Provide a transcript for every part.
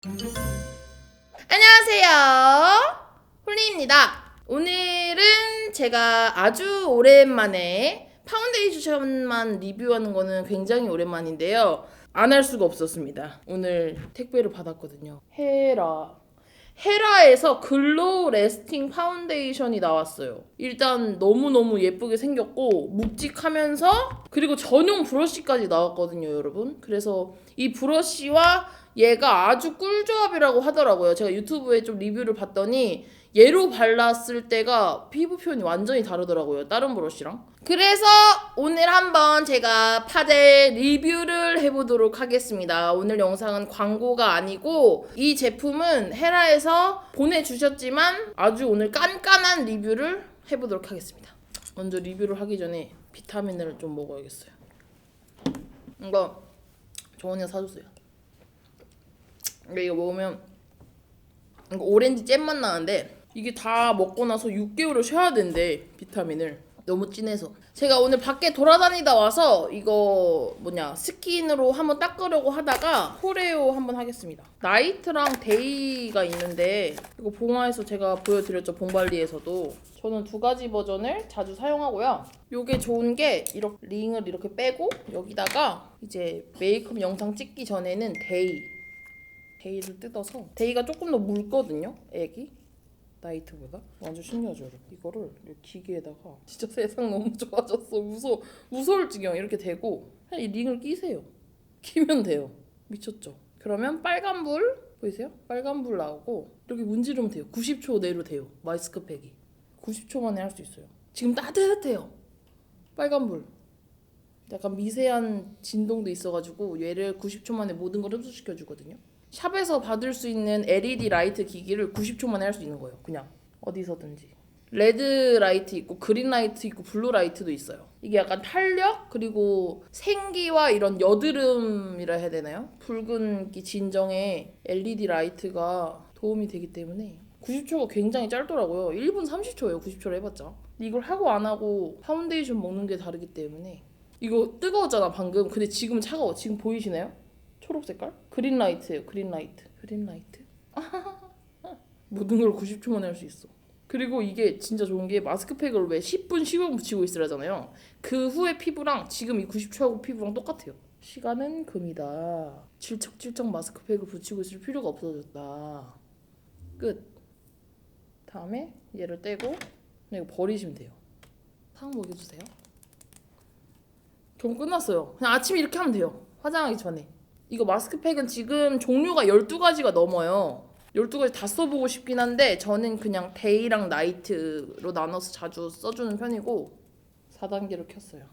안녕하세요, 홀리입니다. 오늘은 제가 아주 오랜만에 파운데이션만 리뷰하는 거는 굉장히 오랜만인데요. 안 할 수가 없었습니다. 오늘 택배를 받았거든요. 헤라에서 글로우 레스팅 파운데이션이 나왔어요. 일단 너무너무 예쁘게 생겼고 묵직하면서, 그리고 전용 브러쉬까지 나왔거든요, 여러분. 그래서 이 브러쉬와 얘가 아주 꿀조합이라고 하더라고요. 제가 유튜브에 좀 리뷰를 봤더니 얘로 발랐을 때가 피부 표현이 완전히 다르더라고요, 다른 브러쉬랑. 그래서 오늘 한번 제가 파데 리뷰를 해보도록 하겠습니다. 오늘 영상은 광고가 아니고 이 제품은 헤라에서 보내주셨지만 아주 오늘 깐깐한 리뷰를 해보도록 하겠습니다. 먼저 리뷰를 하기 전에 비타민을 좀 먹어야겠어요. 이거 정원이가 사줬어요. 이거 먹으면 이거 오렌지 잼맛 나는데 이게 다 먹고 나서 6개월을 쉬어야 된대, 비타민을. 너무 진해서. 제가 오늘 밖에 돌아다니다 와서 이거 스킨으로 한번 닦으려고 하다가 포레오 한번 하겠습니다. 나이트랑 데이가 있는데 이거 봉화에서 제가 보여드렸죠, 봉발리에서도. 저는 두 가지 버전을 자주 사용하고요. 요게 좋은 게 이렇게 링을 이렇게 빼고 여기다가 이제 메이크업 영상 찍기 전에는 데이를 뜯어서, 데이가 조금 더 묽거든요, 애기 나이트보다. 완전 신기하죠, 여러분. 이거를 이렇게 기계에다가, 진짜 세상 너무 좋아졌어. 무서울 지경. 이렇게 대고 그냥 이 링을 끼세요. 끼면 돼요. 미쳤죠? 그러면 빨간불 보이세요? 빨간불 나오고 이렇게 문지르면 돼요. 90초 내로 돼요, 마스크팩이. 90초 만에 할 수 있어요. 지금 따뜻해요. 빨간불. 약간 미세한 진동도 있어가지고 얘를 90초 만에 모든 걸 흡수시켜주거든요. 샵에서 받을 수 있는 LED 라이트 기기를 90초 만에 할 수 있는 거예요. 그냥 어디서든지. 레드 라이트 있고 그린 라이트 있고 블루 라이트도 있어요. 이게 약간 탄력 그리고 생기와 이런 여드름이라 해야 되나요? 붉은기 진정에 LED 라이트가 도움이 되기 때문에 90초가 굉장히 짧더라고요. 1분 30초예요 90초를 해봤자. 이걸 하고 안 하고 파운데이션 먹는 게 다르기 때문에. 이거 뜨거웠잖아 방금. 근데 지금은 차가워. 지금 보이시나요? 초록 색깔? 그린 라이트예요. 그린 라이트. 모든 걸 90초 만에 할 수 있어. 그리고 이게 진짜 좋은 게 마스크팩을 왜 10분 15분 붙이고 있으라잖아요. 그 후에 피부랑 지금 이 90초하고 피부랑 똑같아요. 시간은 금이다. 질척질척 마스크팩을 붙이고 있을 필요가 없어졌다. 끝. 다음에 얘를 떼고 이거 버리시면 돼요. 상 먹여주세요. 그럼 끝났어요. 그냥 아침에 이렇게 하면 돼요, 화장하기 전에. 이거 마스크팩은 지금 종류가 12가지가 넘어요. 12가지 다 써보고 싶긴 한데 저는 그냥 데이랑 나이트로 나눠서 자주 써주는 편이고 4단계로 켰어요.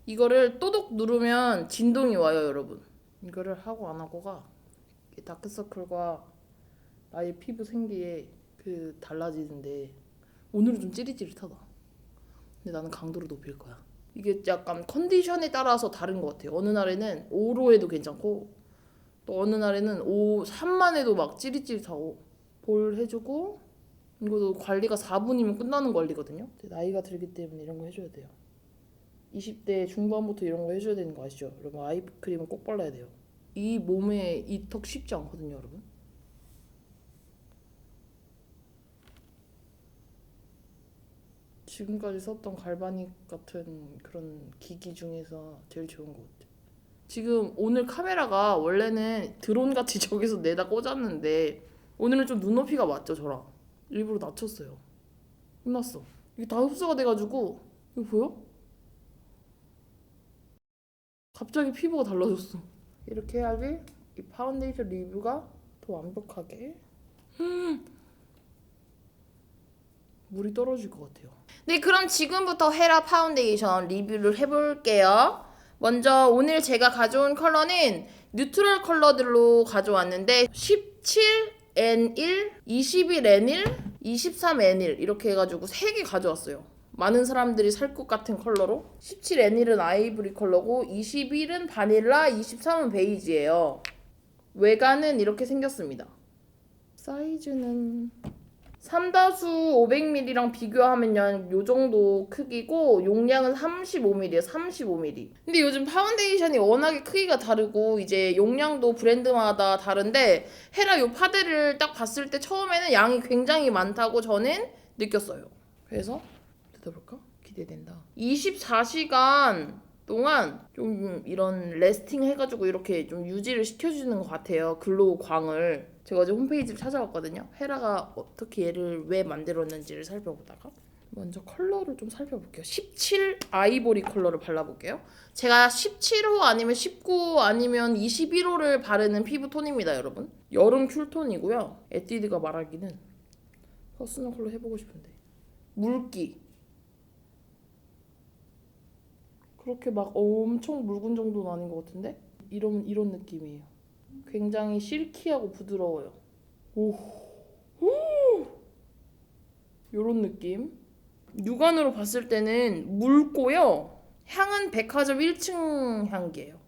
이거를 또독 누르면 진동이 와요, 여러분. 이거를 하고 안 하고가 다크서클과 나의 피부 생기에 달라지는데 오늘은 좀 찌릿찌릿하다. 근데 나는 강도를 높일 거야. 이게 약간 컨디션에 따라서 다른 것 같아요. 어느 날에는 5로 해도 괜찮고 또 어느 날에는 3만 해도 막 찌릿찌릿하고. 볼 해주고 이것도 관리가 4분이면 끝나는 관리거든요. 나이가 들기 때문에 이런 거 해줘야 돼요. 20대 중반부터 이런 거 해줘야 되는 거 아시죠? 여러분, 아이크림은 꼭 발라야 돼요. 이 몸에 이 턱 쉽지 않거든요, 여러분. 지금까지 썼던 갈바닉 같은 그런 기기 중에서 제일 좋은 것 같아요. 지금 오늘 카메라가 원래는 드론같이 저기서 내다 꽂았는데 오늘은 좀 눈높이가 맞죠, 저랑. 일부러 낮췄어요. 끝났어. 이게 다 흡수가 돼가지고. 이거 보여? 갑자기 피부가 달라졌어. 이렇게 해야지 이 파운데이션 리뷰가 더 완벽하게 물이 떨어질 것 같아요. 네, 그럼 지금부터 헤라 파운데이션 리뷰를 해볼게요. 먼저 오늘 제가 가져온 컬러는 뉴트럴 컬러들로 가져왔는데 17N1, 21N1, 23N1 이렇게 해가지고 3개 가져왔어요. 많은 사람들이 살 것 같은 컬러로. 17N1은 아이보리 컬러고 21은 바닐라, 23은 베이지예요. 외관은 이렇게 생겼습니다. 사이즈는 삼다수 500ml랑 비교하면요 요 정도 크기고 용량은 35ml예요. 35ml. 근데 요즘 파운데이션이 워낙에 크기가 다르고 이제 용량도 브랜드마다 다른데 헤라 요 파데를 딱 봤을 때 처음에는 양이 굉장히 많다고 저는 느꼈어요. 그래서 뜯어볼까? 기대된다. 24시간 동안 좀 이런 레스팅 해가지고 이렇게 좀 유지를 시켜주는 것 같아요. 글로우 광을. 제가 어제 홈페이지를 찾아봤거든요. 헤라가 어떻게 얘를 왜 만들었는지를 살펴보다가 먼저 컬러를 좀 살펴볼게요. 17 아이보리 컬러를 발라볼게요. 제가 17호 아니면 19호 아니면 21호를 바르는 피부 톤입니다, 여러분. 여름 쿨톤이고요. 에뛰드가 말하기는 퍼스널 컬러 해보고 싶은데 물기 그렇게 막 엄청 묽은 정도는 아닌 것 같은데 이런 느낌이에요. 굉장히 실키하고 부드러워요. 오, 요런 느낌. 육안으로 봤을 때는 묽고요. 향은 백화점 1층 향기예요.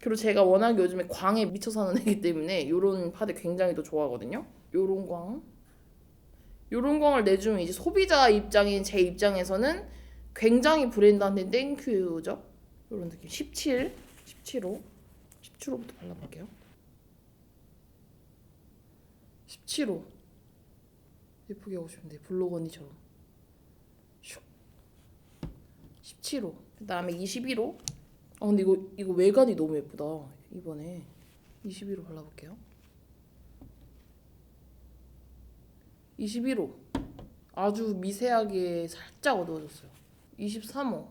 그리고 제가 워낙 요즘에 광에 미쳐 사는 애기 때문에 요런 파데 굉장히 또 좋아하거든요. 요런 광. 요런 광을 내주면 이제 소비자 입장인 제 입장에서는 굉장히 브랜드한테 땡큐죠. 요런 느낌. 17, 17호. 17호부터 발라볼게요. 17호. 예쁘게 하고 싶은데 블록 언니처럼. 17호. 그다음에 21호. 근데 이거 외관이 너무 예쁘다. 이번에 21호 발라볼게요. 21호. 아주 미세하게 살짝 어두워졌어요. 23호.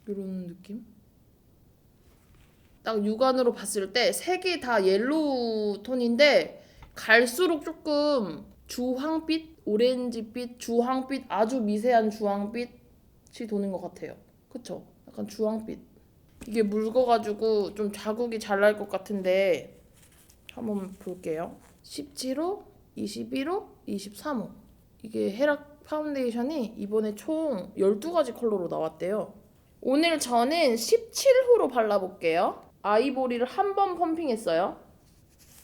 이런 느낌? 딱 육안으로 봤을 때 세 개 다 옐로우 톤인데 갈수록 조금 주황빛, 오렌지빛, 주황빛, 아주 미세한 주황빛이 도는 것 같아요. 그쵸? 약간 주황빛. 이게 묽어가지고 좀 자국이 잘 날 것 같은데 한번 볼게요. 17호, 21호, 23호. 이게 헤라 파운데이션이 이번에 총 12가지 컬러로 나왔대요. 오늘 저는 17호로 발라볼게요. 아이보리를 한 번 펌핑했어요.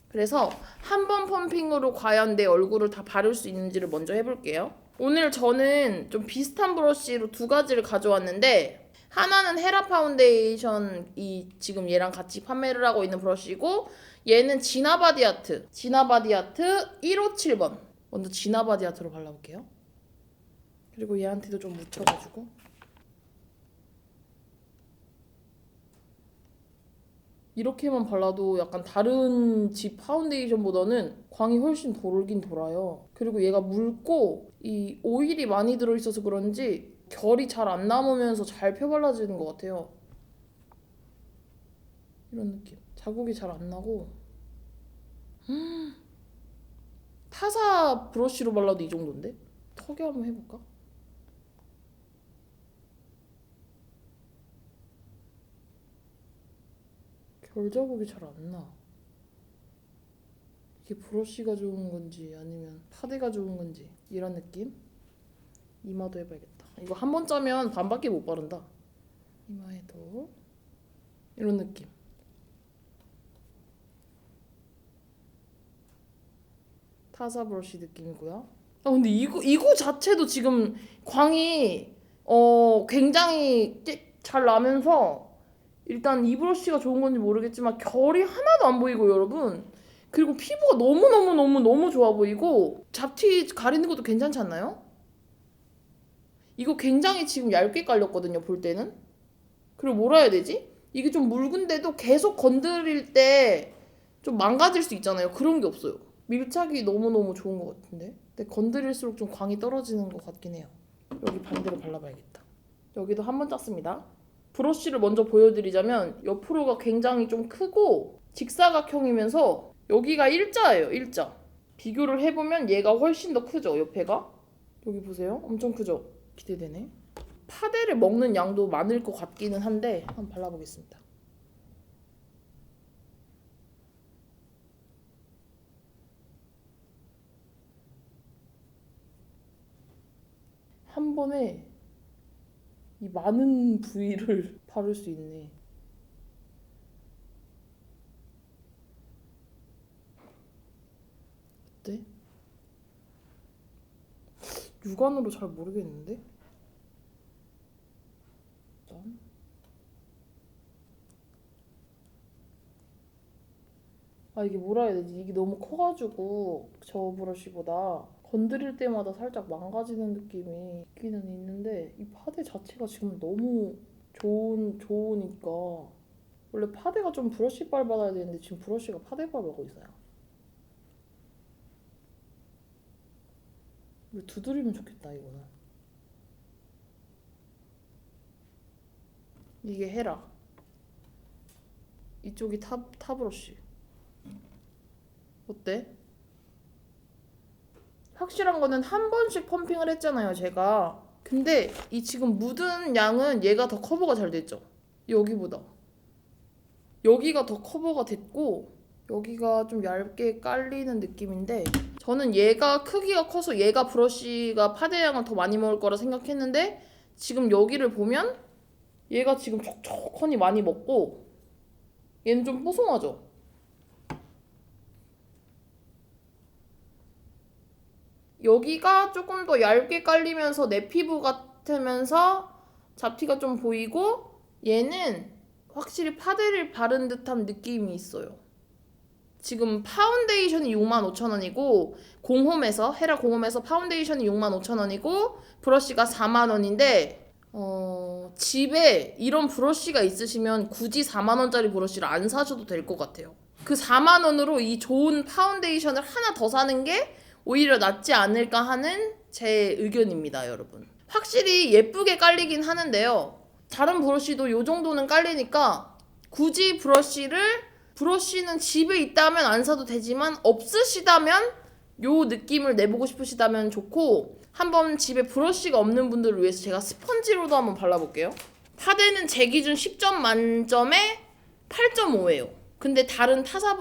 그래서 한 번 펌핑으로 과연 내 얼굴을 다 바를 수 있는지를 먼저 해볼게요. 오늘 저는 좀 비슷한 브러쉬로 두 가지를 가져왔는데 하나는 헤라 파운데이션이 지금 얘랑 같이 판매를 하고 있는 브러쉬고 얘는 지나바디아트 157번. 먼저 지나바디아트로 발라볼게요. 그리고 얘한테도 좀 묻혀가지고 이렇게만 발라도 약간 다른 집 파운데이션보다는 광이 훨씬 돌긴 돌아요. 그리고 얘가 묽고 이 오일이 많이 들어있어서 그런지 결이 잘 안 남으면서 잘 펴발라지는 것 같아요. 이런 느낌. 자국이 잘 안 나고 타사 브러쉬로 발라도 이 정도인데? 턱에 한번 해볼까? 결 자국이 잘 안 나. 이게 브러쉬가 좋은 건지 아니면 파데가 좋은 건지 이런 느낌? 이마도 해봐야겠다. 이거 한 번 짜면 반밖에 못 바른다. 이마에도 이런 느낌. 타사 브러쉬 느낌이고요. 근데 이거 자체도 지금 광이 굉장히 잘 나면서 일단 이 브러쉬가 좋은 건지 모르겠지만 결이 하나도 안 보이고 여러분. 그리고 피부가 너무 좋아 보이고 잡티 가리는 것도 괜찮지 않나요? 이거 굉장히 지금 얇게 깔렸거든요, 볼 때는. 그리고 뭐라 해야 되지? 이게 좀 묽은데도 계속 건드릴 때 좀 망가질 수 있잖아요. 그런 게 없어요. 밀착이 너무너무 좋은 것 같은데. 근데 건드릴수록 좀 광이 떨어지는 것 같긴 해요. 여기 반대로 발라봐야겠다. 여기도 한 번 짰습니다. 브러쉬를 먼저 보여드리자면 옆으로가 굉장히 좀 크고 직사각형이면서 여기가 일자예요. 일자. 비교를 해보면 얘가 훨씬 더 크죠. 옆에가. 여기 보세요. 엄청 크죠. 기대되네. 파데를 먹는 양도 많을 것 같기는 한데 한번 발라보겠습니다. 한 번에 이 많은 부위를 바를 수 있네. 어때? 육안으로 잘 모르겠는데? 짠. 아 이게 뭐라 해야 되지? 이게 너무 커가지고 저 브러쉬보다 건드릴 때마다 살짝 망가지는 느낌이 있기는 있는데 이 파데 자체가 지금 너무 좋으니까 원래 파데가 좀 브러쉬발 받아야 되는데 지금 브러쉬가 파데발 받고 있어요. 이거 두드리면 좋겠다 이거는. 이게 헤라. 이쪽이 타 브러쉬. 어때? 확실한 거는 한 번씩 펌핑을 했잖아요, 제가. 근데 이 지금 묻은 양은 얘가 더 커버가 잘 됐죠? 여기보다. 여기가 더 커버가 됐고 여기가 좀 얇게 깔리는 느낌인데 저는 얘가 크기가 커서 얘가 브러쉬가 파데 양을 더 많이 먹을 거라 생각했는데 지금 여기를 보면 얘가 지금 촉촉하니 많이 먹고 얘는 좀 뽀송하죠? 여기가 조금 더 얇게 깔리면서 내 피부 같으면서 잡티가 좀 보이고 얘는 확실히 파데를 바른 듯한 느낌이 있어요. 지금 파운데이션이 65,000원이고 헤라 공홈에서 파운데이션이 65,000원이고 브러쉬가 40,000원인데 집에 이런 브러쉬가 있으시면 굳이 40,000원짜리 브러쉬를 안 사셔도 될 것 같아요. 그 40,000원으로 이 좋은 파운데이션을 하나 더 사는 게 오히려 낫지 않을까 하는 제 의견입니다, 여러분. 확실히 예쁘게 깔리긴 하는데요. 다른 브러쉬도 이 정도는 깔리니까 굳이 브러쉬는 집에 있다면 안 사도 되지만 없으시다면 요 느낌을 내보고 싶으시다면 좋고 한번 집에 브러쉬가 없는 분들을 위해서 제가 스펀지로도 한번 발라볼게요. 파데는 제 기준 10점 만점에 8.5예요. 근데 다른 타사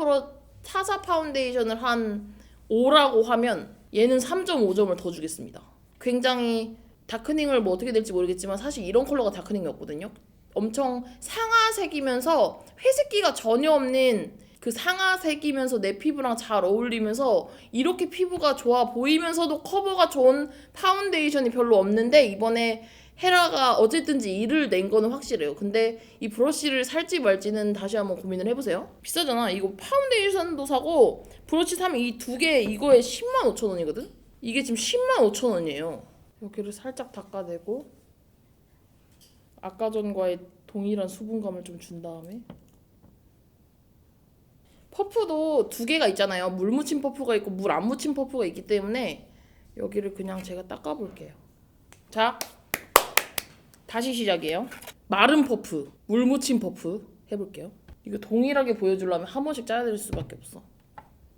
파운데이션을 한 5라고 하면 얘는 3.5점을 더 주겠습니다. 굉장히 다크닝을 뭐 어떻게 될지 모르겠지만 사실 이런 컬러가 다크닝이었거든요. 엄청 상아색이면서 회색기가 전혀 없는 그 상아색이면서 내 피부랑 잘 어울리면서 이렇게 피부가 좋아 보이면서도 커버가 좋은 파운데이션이 별로 없는데 이번에 헤라가 어쨌든지 일을 낸 거는 확실해요. 근데 이 브러쉬를 살지 말지는 다시 한번 고민을 해보세요. 비싸잖아. 이거 파운데이션도 사고 브러쉬 사면 이 두 개 이거에 105,000원이거든? 이게 지금 105,000원이에요. 여기를 살짝 닦아내고 아까 전과의 동일한 수분감을 좀 준 다음에 퍼프도 두 개가 있잖아요. 물 묻힌 퍼프가 있고 물 안 묻힌 퍼프가 있기 때문에 여기를 그냥 제가 닦아볼게요. 자, 다시 시작이에요. 마른 퍼프, 물 묻힌 퍼프 해볼게요. 이거 동일하게 보여주려면 한 번씩 짜야 될 수밖에 없어.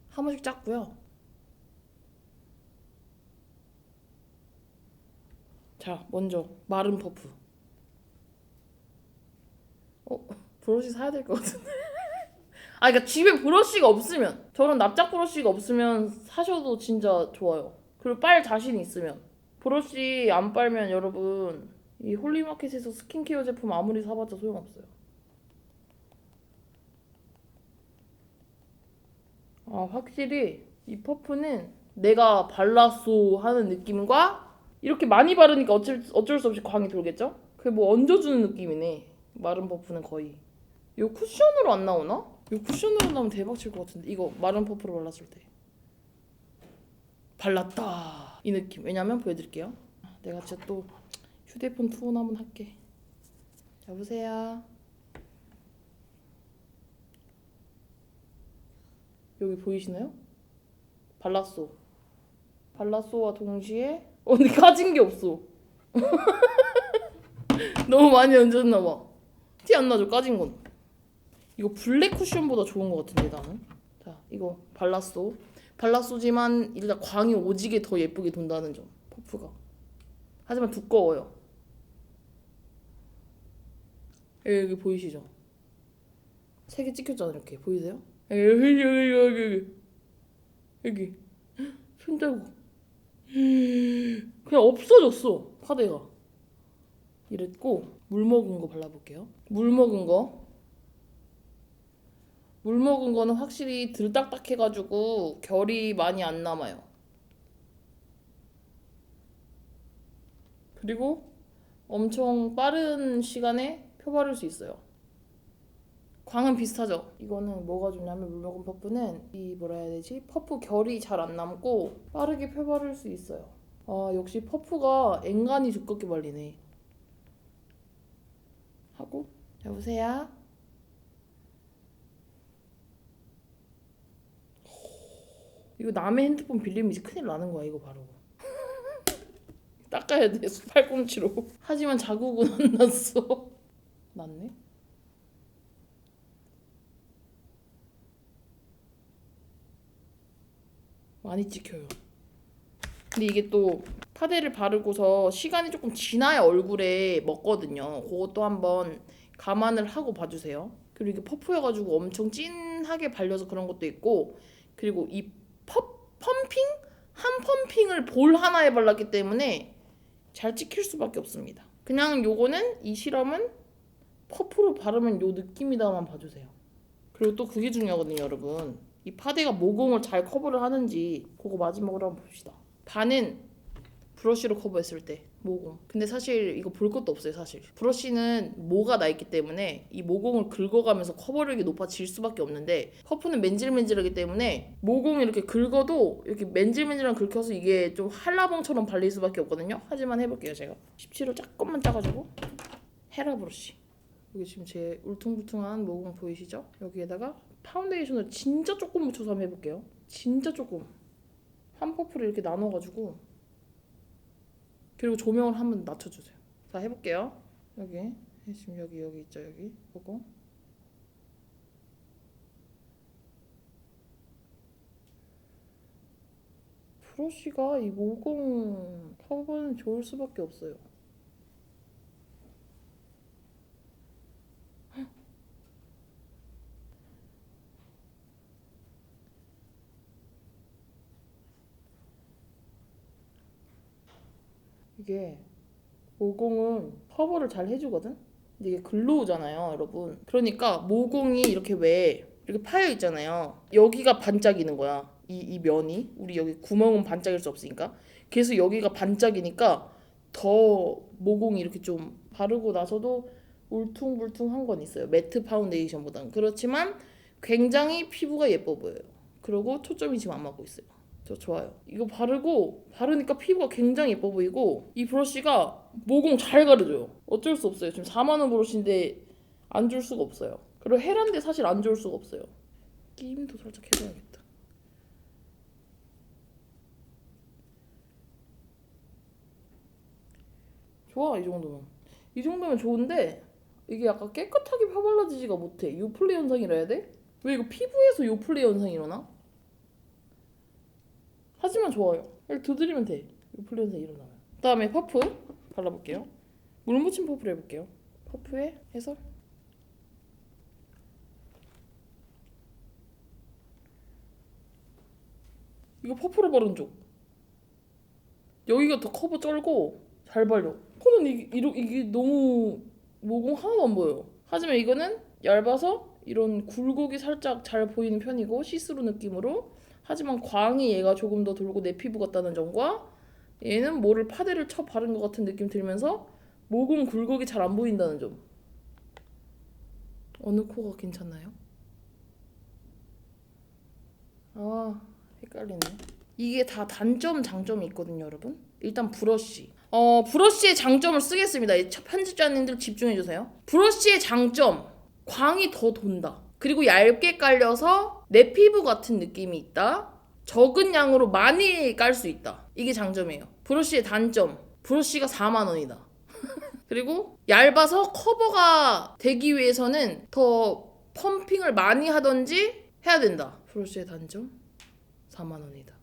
한 번씩 짰고요. 자, 먼저 마른 퍼프. 브러쉬 사야 될 것 같은데. 그러니까 집에 브러쉬가 없으면 저런 납작 브러쉬가 없으면 사셔도 진짜 좋아요. 그리고 빨 자신 있으면 브러쉬 안 빨면 여러분 이 홀리마켓에서 스킨케어 제품 아무리 사봤자 소용없어요. 확실히 이 퍼프는 내가 발랐소 하는 느낌과 이렇게 많이 바르니까 어쩔 수 없이 광이 돌겠죠? 그게 뭐 얹어주는 느낌이네. 마른 퍼프는 거의. 이거 쿠션으로 안 나오나? 이거 쿠션으로 나오면 대박 칠 것 같은데. 이거 마른 퍼프로 발랐을 때 발랐다 이 느낌. 왜냐면 보여드릴게요. 내가 진짜 또 휴대폰 투혼 한번 할게. 여보세요. 여기 보이시나요? 발랐소와 동시에 근데 까진 게 없어. 너무 많이 얹었나봐. 티 안 나죠? 까진 건. 이거 블랙 쿠션보다 좋은 것 같은데 나는. 자, 이거 발랐소지만 일단 광이 오지게 더 예쁘게 돈다는 점. 퍼프가. 하지만 두꺼워요. 여기 보이시죠? 세 개 찍혔잖아. 이렇게 보이세요? 여기 손자국. 그냥 없어졌어 파데가. 이랬고 물 먹은 거 발라볼게요. 물 먹은 거 물 먹은 거는 확실히 덜 딱딱해가지고 결이 많이 안 남아요. 그리고 엄청 빠른 시간에 펴바를 수 있어요. 광은 비슷하죠? 이거는 뭐가 좋냐면 물 먹은 퍼프는 이 뭐라 해야 되지? 퍼프 결이 잘 안 남고 빠르게 펴바를 수 있어요. 아 역시 퍼프가 앵간히 두껍게 발리네. 하고 여보세요? 이거 남의 핸드폰 빌리면 이제 큰일 나는 거야 이거 바로. 닦아야 돼 팔꿈치로. 하지만 자국은 안 났어. 났네? 많이 찍혀요. 근데 이게 또 파데를 바르고서 시간이 조금 지나야 얼굴에 먹거든요. 그것도 한번 감안을 하고 봐주세요. 그리고 이게 퍼프여가지고 엄청 진하게 발려서 그런 것도 있고, 그리고 이 펌핑? 한 펌핑을 볼 하나에 발랐기 때문에 잘 찍힐 수밖에 없습니다. 그냥 요거는 이 실험은 퍼프로 바르면 요 느낌이다만 봐주세요. 그리고 또 그게 중요하거든요, 여러분. 이 파데가 모공을 잘 커버를 하는지 그거 마지막으로 한번 봅시다. 반은 브러쉬로 커버했을 때 모공. 근데 사실 이거 볼 것도 없어요, 사실. 브러쉬는 모가 나 있기 때문에 이 모공을 긁어가면서 커버력이 높아질 수밖에 없는데 퍼프는 맨질맨질하기 때문에 모공이 이렇게 긁어도 이렇게 맨질맨질한 긁혀서 이게 좀 한라봉처럼 발릴 수밖에 없거든요. 하지만 해볼게요, 제가. 17호 조금만 짜가지고 헤라 브러쉬. 여기 지금 제 울퉁불퉁한 모공 보이시죠? 여기에다가 파운데이션을 진짜 조금 묻혀서 한번 해볼게요. 진짜 조금. 한 퍼프를 이렇게 나눠가지고 그리고 조명을 한번 낮춰주세요. 자 해볼게요. 여기 지금 여기 있죠. 여기 보고 브러쉬가 이 모공 커버는 좋을 수밖에 없어요. 이게 모공은 커버를 잘 해주거든? 근데 이게 글로우잖아요, 여러분. 그러니까 모공이 이렇게 왜 이렇게 파여 있잖아요. 여기가 반짝이는 거야. 이 면이. 우리 여기 구멍은 반짝일 수 없으니까. 그래서 여기가 반짝이니까 더 모공이 이렇게 좀 바르고 나서도 울퉁불퉁한 건 있어요. 매트 파운데이션보다는. 그렇지만 굉장히 피부가 예뻐 보여요. 그리고 초점이 지금 안 맞고 있어요. 저 좋아요. 이거 바르니까 피부가 굉장히 예뻐 보이고 이 브러쉬가 모공 잘 가려줘요. 어쩔 수 없어요. 지금 4만 원 브러쉬인데 안 줄 수가 없어요. 그리고 헤란데 사실 안 줄 수가 없어요. 끼임도 살짝 해줘야겠다. 좋아, 이 정도면. 이 정도면 좋은데 이게 약간 깨끗하게 펴발라지지가 못해. 요플레 현상이라 해야 돼? 왜 이거 피부에서 요플레 현상이 일어나? 하지만 좋아요. 이렇게 두드리면 돼. 요플레 현상이 일어나면. 그다음에 퍼프 발라볼게요. 물 묻힌 퍼프를 해볼게요. 퍼프에 해서 이거 퍼프를 바른 쪽 여기가 더 커버 쩔고 잘 발려. 코는 이게 너무 모공 하나도 안 보여요. 하지만 이거는 얇아서 이런 굴곡이 살짝 잘 보이는 편이고 시스루 느낌으로. 하지만 광이 얘가 조금 더 돌고 내 피부 같다는 점과 얘는 뭐를 파데를 쳐 바른 것 같은 느낌 들면서 모공 굴곡이 잘 안 보인다는 점. 어느 코가 괜찮나요? 아 헷갈리네. 이게 다 단점 장점이 있거든요, 여러분. 일단 브러쉬. 브러쉬의 장점을 쓰겠습니다. 편집자님들 집중해주세요. 브러쉬의 장점. 광이 더 돈다. 그리고 얇게 깔려서 내 피부 같은 느낌이 있다. 적은 양으로 많이 깔 수 있다. 이게 장점이에요. 브러쉬의 단점. 브러쉬가 4만 원이다. 그리고 얇아서 커버가 되기 위해서는 더 펌핑을 많이 하던지 해야 된다. 브러쉬의 단점. 4만 원이다.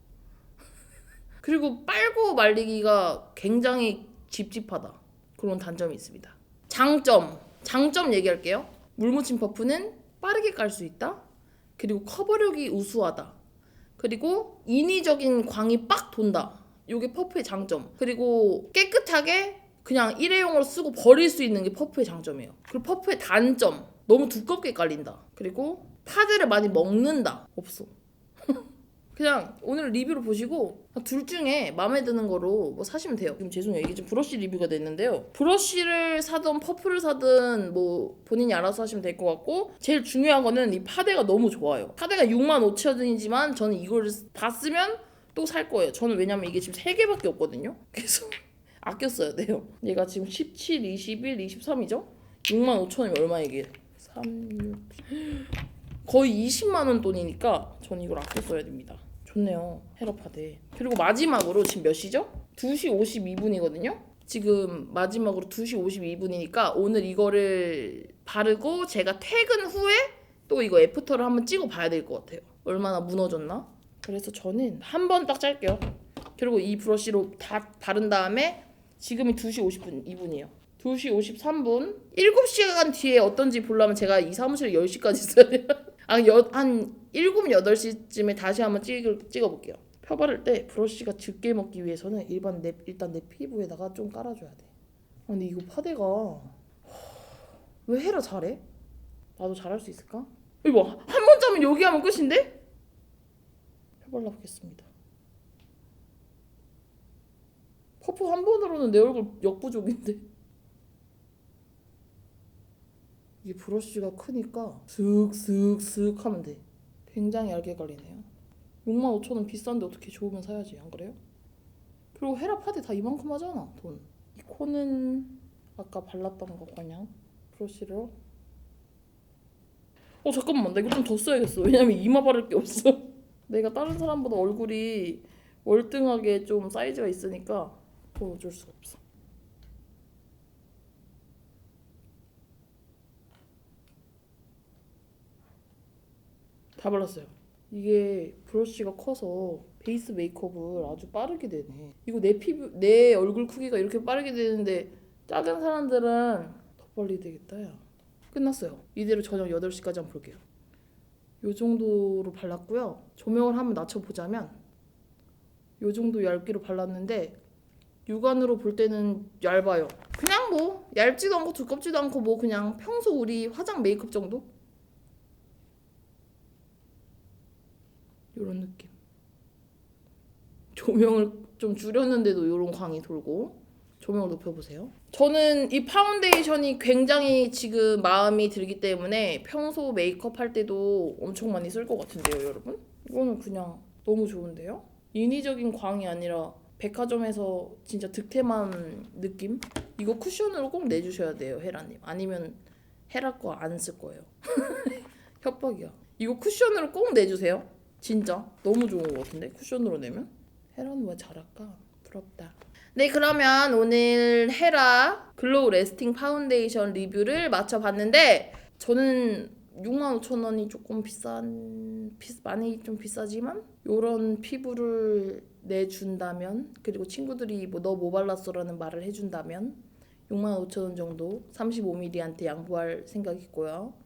그리고 빨고 말리기가 굉장히 찝찝하다. 그런 단점이 있습니다. 장점 얘기할게요. 물 묻힌 퍼프는 빠르게 깔 수 있다. 그리고 커버력이 우수하다. 그리고 인위적인 광이 빡 돈다. 이게 퍼프의 장점. 그리고 깨끗하게 그냥 일회용으로 쓰고 버릴 수 있는 게 퍼프의 장점이에요. 그리고 퍼프의 단점. 너무 두껍게 깔린다. 그리고 파데를 많이 먹는다. 없어. 그냥 오늘 리뷰를 보시고 둘 중에 마음에 드는 거로 뭐 사시면 돼요. 지금 죄송해요. 이게 지금 브러쉬 리뷰가 됐는데요. 브러쉬를 사든 퍼프를 사든 뭐 본인이 알아서 하시면 될 것 같고, 제일 중요한 거는 이 파데가 너무 좋아요. 파데가 65,000원이지만 저는 이걸 다 쓰면 또 살 거예요. 저는 왜냐면 이게 지금 3개밖에 없거든요. 그래서 아껴 써야 돼요. 얘가 지금 17, 21, 23이죠? 65,000원이 얼마 이게? 3, 6... 거의 20만 원 돈이니까 저는 이걸 아껴 써야 됩니다. 좋네요. 헤라파데. 그리고 마지막으로 지금 몇 시죠? 2시 52분이거든요. 지금 마지막으로 2시 52분이니까 오늘 이거를 바르고 제가 퇴근 후에 또 이거 애프터를 한번 찍어 봐야 될 것 같아요. 얼마나 무너졌나? 그래서 저는 한 번 딱 짤게요. 그리고 이 브러쉬로 다 바른 다음에 지금이 2시 52분이에요. 2시 53분 7시간 뒤에 어떤지 보려면 제가 이 사무실에 10시까지 있어야 돼요. 한 7, 8시쯤에 다시 한번 찍어볼게요. 펴 바를 때 브러쉬가 짙게 먹기 위해서는 일단 내 피부에다가 좀 깔아줘야 돼. 근데 이거 파데가 왜 헤라 잘해? 나도 잘할 수 있을까? 이거 한 번 짜면 여기 하면 끝인데? 펴 발라보겠습니다. 퍼프 한 번으로는 내 얼굴 역부족인데. 이게 브러쉬가 크니까 슥슥슥 하면 돼. 굉장히 얇게 깔리네요. 65,000원 비싼데 어떻게 좋으면 사야지, 안 그래요? 그리고 헤라 파데 다 이만큼 하잖아, 돈. 이 코는 아까 발랐던 거 그냥 브러쉬로. 잠깐만, 나 이거 좀 더 써야겠어. 왜냐면 이마 바를 게 없어. 내가 다른 사람보다 얼굴이 월등하게 좀 사이즈가 있으니까 그건 어쩔 수가 없어. 다 발랐어요. 이게 브러쉬가 커서 베이스 메이크업을 아주 빠르게 되네. 이거 내 얼굴 크기가 이렇게 빠르게 되는데 작은 사람들은 더 빨리 되겠다. 야. 끝났어요. 이대로 저녁 8시까지 한번 볼게요. 요 정도로 발랐고요. 조명을 한번 낮춰보자면 요 정도 얇기로 발랐는데 육안으로 볼 때는 얇아요. 그냥 뭐 얇지도 않고 두껍지도 않고 뭐 그냥 평소 우리 화장 메이크업 정도? 요런 느낌. 조명을 좀 줄였는데도 요런 광이 돌고. 조명을 높여보세요. 저는 이 파운데이션이 굉장히 지금 마음이 들기 때문에 평소 메이크업 할 때도 엄청 많이 쓸 것 같은데요, 여러분? 이거는 그냥 너무 좋은데요? 인위적인 광이 아니라 백화점에서 진짜 득템한 느낌? 이거 쿠션으로 꼭 내주셔야 돼요, 헤라님. 아니면 헤라 거 안 쓸 거예요. 협박이야. 이거 쿠션으로 꼭 내주세요. 진짜 너무 좋은 것 같은데, 쿠션으로 내면? 헤라는 왜 잘할까? 부럽다. 네, 그러면 오늘 헤라 글로우 레스팅 파운데이션 리뷰를 마쳐봤는데, 저는 65,000원이 조금 많이 좀 비싸지만 요런 피부를 내준다면, 그리고 친구들이 뭐 너 뭐 발랐어라는 말을 해준다면 65,000원 정도 35ml한테 양보할 생각이고요.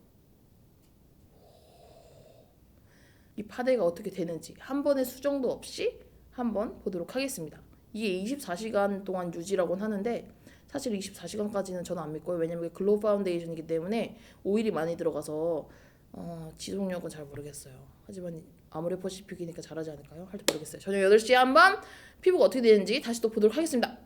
이 파데가 어떻게 되는지 한 번의 수정도 없이 한번 보도록 하겠습니다. 이게 24시간 동안 유지라고는 하는데 사실 24시간까지는 저는 안 믿고요. 왜냐면 글로우 파운데이션이기 때문에 오일이 많이 들어가서 지속력은 잘 모르겠어요. 하지만 아모레퍼시픽이니까 잘하지 않을까요? 할 줄 모르겠어요. 저녁 8시에 한번 피부가 어떻게 되는지 다시 또 보도록 하겠습니다.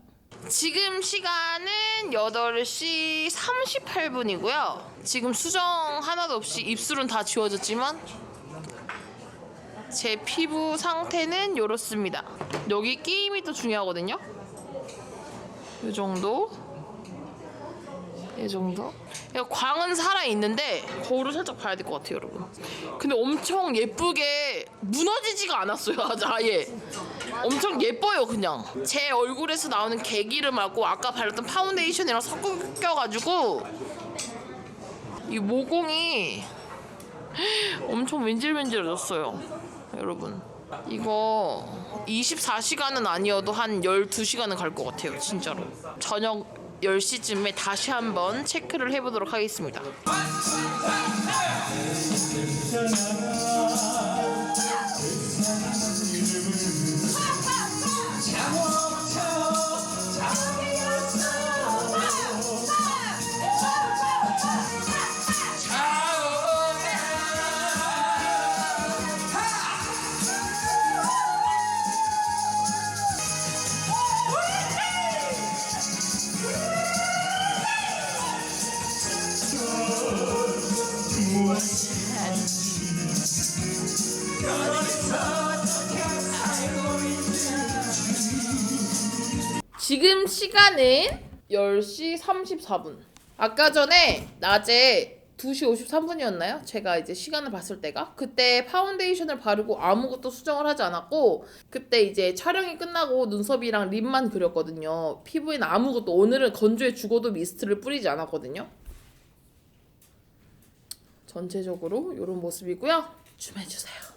지금 시간은 8시 38분이고요. 지금 수정 하나도 없이 입술은 다 지워졌지만 제 피부 상태는 이렇습니다. 여기 끼임이 또 중요하거든요. 이 정도. 광은 살아있는데 거울을 살짝 봐야 될 것 같아요, 여러분. 근데 엄청 예쁘게 무너지지가 않았어요. 아예 엄청 예뻐요. 그냥 제 얼굴에서 나오는 개기름하고 아까 발랐던 파운데이션이랑 섞여가지고 이 모공이 엄청 웬질웬질해졌어요, 여러분. 이거 24시간은 아니어도 한 12시간은 갈 것 같아요, 진짜로. 저녁 10시쯤에 다시 한번 체크를 해보도록 하겠습니다. 지금 시간은 10시 34분. 아까 전에 낮에 2시 53분이었나요? 제가 이제 시간을 봤을 때가 그때 파운데이션을 바르고 아무것도 수정을 하지 않았고 그때 이제 촬영이 끝나고 눈썹이랑 립만 그렸거든요. 피부에는 아무것도 오늘은 건조해 죽어도 미스트를 뿌리지 않았거든요. 전체적으로 이런 모습이고요. 줌해주세요.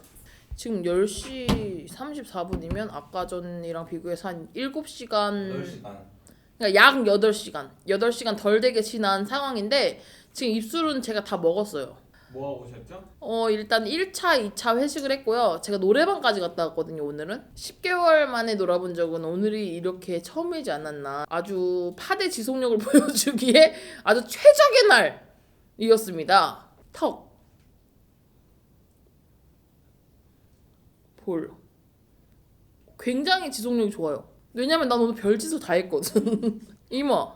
지금 10시 34분이면 아까 전이랑 비교해서 한 7시간 8시간. 그러니까 약 8시간 덜 되게 지난 상황인데 지금 입술은 제가 다 먹었어요. 뭐 하고 오셨죠? 일단 1차, 2차 회식을 했고요. 제가 노래방까지 갔다 왔거든요, 오늘은. 10개월 만에 놀아본 적은 오늘이 이렇게 처음이지 않았나. 아주 파대 지속력을 보여주기에 아주 최적의 날이었습니다. 턱. 볼. 굉장히 지속력이 좋아요. 왜냐면 난 오늘 별짓을 다 했거든. 이마.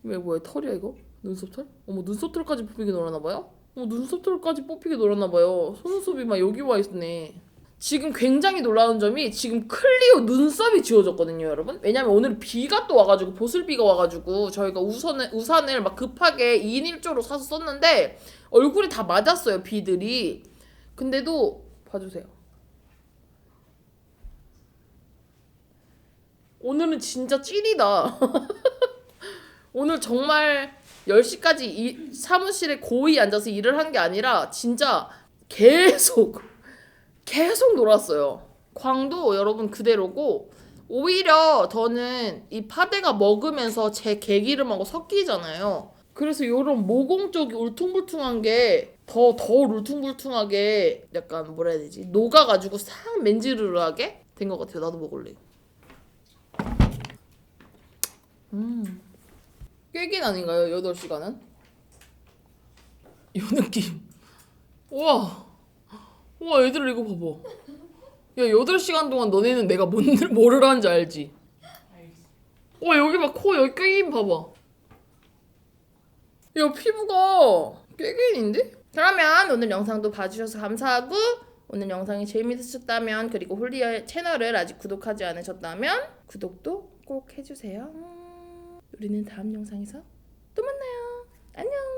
이거 뭐야, 털이야 이거? 눈썹털? 어머, 눈썹털까지 뽑히게 놀았나봐요? 눈썹털까지 뽑히게 놀았나봐요. 속눈썹이 막 여기 와 있네. 지금 굉장히 놀라운 점이 지금 클리오 눈썹이 지워졌거든요, 여러분. 왜냐면 오늘 비가 또 와가지고 보슬비가 와가지고 저희가 우산을 막 급하게 2인 1조로 사서 썼는데 얼굴이 다 맞았어요, 비들이. 근데도 봐주세요. 오늘은 진짜 찐이다. 오늘 정말 10시까지 사무실에 고이 앉아서 일을 한 게 아니라 진짜 계속 놀았어요. 광도 여러분 그대로고 오히려 저는 이 파데가 먹으면서 제 개기름하고 섞이잖아요. 그래서 이런 모공 쪽이 울퉁불퉁한 게 더 울퉁불퉁하게 약간 뭐라 해야 되지? 녹아가지고 싹 맨지르르하게 된 것 같아요. 나도 먹을래. 꽤긴 아닌가요? 8시간은? 이 느낌. 우와. 우와, 얘들아 이거 봐봐. 야, 8시간 동안 너네는 내가 뭐를 하는지 알지? 와, 여기 봐. 코 여기 꿰긴 봐봐. 야, 피부가 꿰긴인데? 그러면 오늘 영상도 봐주셔서 감사하고 오늘 영상이 재미있으셨다면 그리고 홀리의 채널을 아직 구독하지 않으셨다면 구독도 꼭 해주세요. 우리는 다음 영상에서 또 만나요. 안녕.